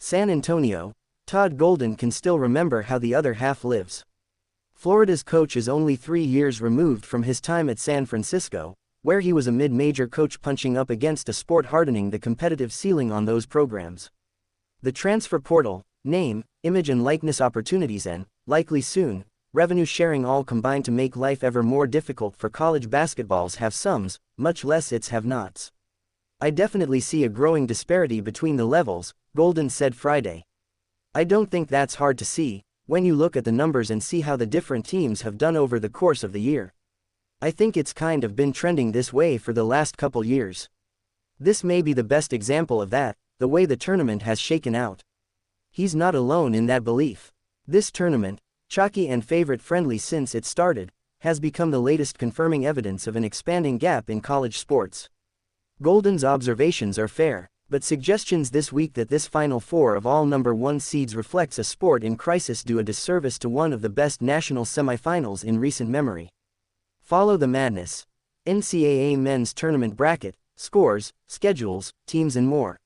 San Antonio, Todd Golden can still remember how the other half lives. Florida's coach is only 3 years removed from his time at San Francisco, where he was a mid-major coach punching up against a sport hardening the competitive ceiling on those programs. The transfer portal, name, image and likeness opportunities and, likely soon, revenue sharing all combine to make life ever more difficult for college basketball's have-somes, much less its have-nots. I definitely see a growing disparity between the levels, Golden said Friday. I don't think that's hard to see, when you look at the numbers and see how the different teams have done over the course of the year. I think it's kind of been trending this way for the last couple years. This may be the best example of that, the way the tournament has shaken out. He's not alone in that belief. This tournament, chalky and favorite-friendly since it started, has become the latest confirming evidence of an expanding gap in college sports. Golden's observations are fair, but suggestions this week that this Final Four of all number 1 seeds reflects a sport in crisis do a disservice to one of the best national semifinals in recent memory. Follow the madness. NCAA Men's Tournament Bracket, scores, schedules, teams and more.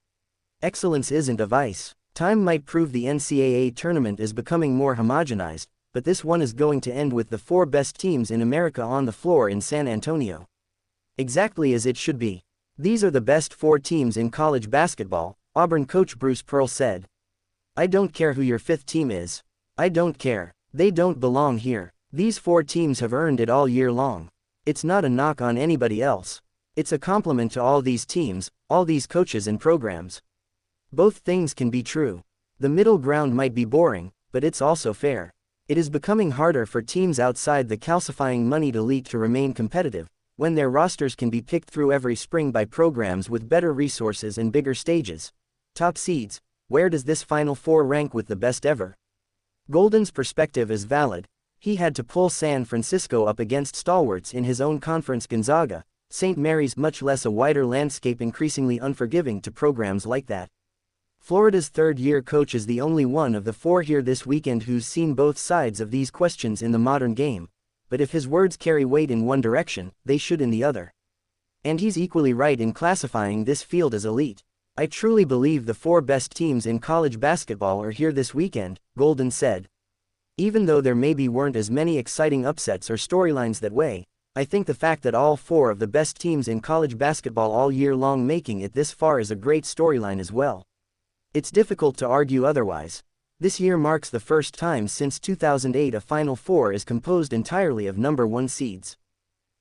Excellence isn't a vice. Time might prove the NCAA tournament is becoming more homogenized, but this one is going to end with the 4 best teams in America on the floor in San Antonio. Exactly as it should be. These are the best 4 teams in college basketball, Auburn coach Bruce Pearl said. I don't care who your 5th team is. I don't care. They don't belong here. These 4 teams have earned it all year long. It's not a knock on anybody else. It's a compliment to all these teams, all these coaches and programs. Both things can be true. The middle ground might be boring, but it's also fair. It is becoming harder for teams outside the calcifying moneyed elite to remain competitive, when their rosters can be picked through every spring by programs with better resources and bigger stages. Top seeds, where does this Final Four rank with the best ever? Golden's perspective is valid. He had to pull San Francisco up against stalwarts in his own conference Gonzaga, St. Mary's, much less a wider landscape increasingly unforgiving to programs like that. Florida's third-year coach is the only one of the 4 here this weekend who's seen both sides of these questions in the modern game. But if his words carry weight in one direction, they should in the other. And he's equally right in classifying this field as elite. I truly believe the 4 best teams in college basketball are here this weekend, Golden said. Even though there maybe weren't as many exciting upsets or storylines that way, I think the fact that all 4 of the best teams in college basketball all year long making it this far is a great storyline as well. It's difficult to argue otherwise. This year marks the first time since 2008 a Final Four is composed entirely of number 1 seeds.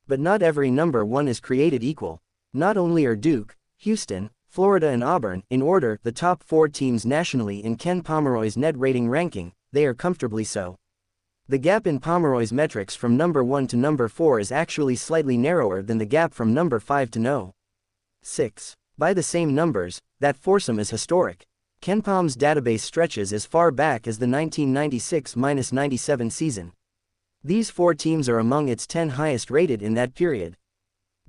But not every number 1 is created equal. Not only are Duke, Houston, Florida and Auburn, in order, the top 4 teams nationally in Ken Pomeroy's net rating ranking, they are comfortably so. The gap in Pomeroy's metrics from number 1 to number 4 is actually slightly narrower than the gap from number 5 to no. 6. By the same numbers, that foursome is historic. KenPom's database stretches as far back as the 1996-97 season. These 4 teams are among its 10 highest rated in that period.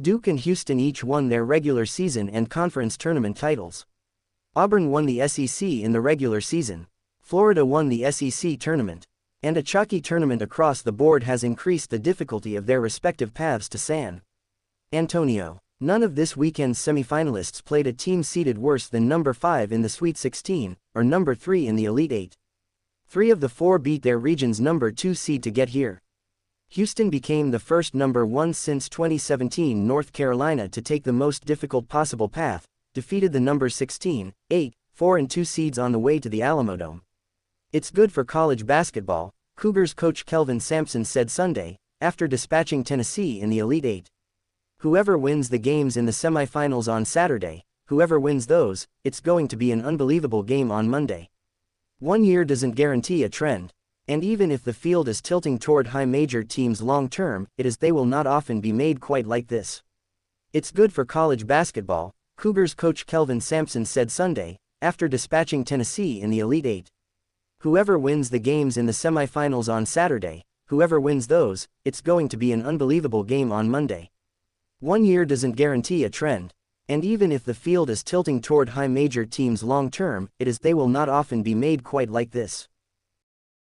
Duke and Houston each won their regular season and conference tournament titles. Auburn won the SEC in the regular season. Florida won the SEC tournament. And a chalky tournament across the board has increased the difficulty of their respective paths to San Antonio. None of this weekend's semifinalists played a team seeded worse than number 5 in the Sweet 16, or number 3 in the Elite 8. 3 of the 4 beat their region's number 2 seed to get here. Houston became the first number 1 since 2017 North Carolina to take the most difficult possible path, defeated the number 16, 8, 4 and 2 seeds on the way to the Alamodome. It's good for college basketball, Cougars coach Kelvin Sampson said Sunday, after dispatching Tennessee in the Elite 8. Whoever wins the games in the semifinals on Saturday, whoever wins those, it's going to be an unbelievable game on Monday. 1 year doesn't guarantee a trend. And even if the field is tilting toward high major teams long term, they will not often be made quite like this. It's good for college basketball, Cougars coach Kelvin Sampson said Sunday, after dispatching Tennessee in the Elite 8. Whoever wins the games in the semifinals on Saturday, whoever wins those, it's going to be an unbelievable game on Monday. 1 year doesn't guarantee a trend. And even if the field is tilting toward high major teams long term, they will not often be made quite like this.